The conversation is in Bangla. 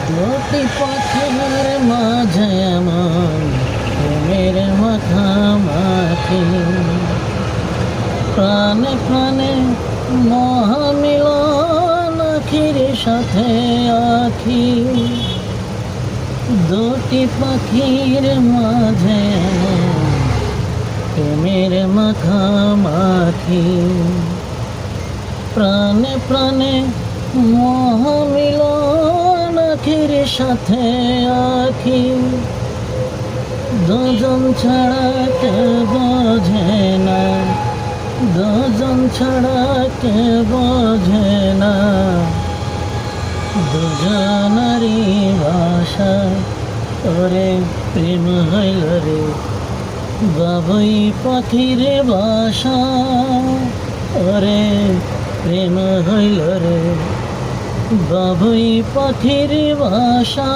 দুটি পাখির মাঝে এমন প্রেমের মাখামাখি, প্রাণে প্রাণে মহামিলন আখির সাথে আখি। দুটি পাখির মাঝে এমন প্রেমের মাখামাখি, প্রাণে প্রাণে মহামিলন আখির সাথে আখি। দুজন ছাড়া কে বোঝে না, দুজন ছাড়া কে বোঝে না, দুজনারই ভাষা। ওরে প্রেম হইল রে বাবুই পাখির বাসা, ওরে প্রেম হইল রে বাবুই পাখির বাসা।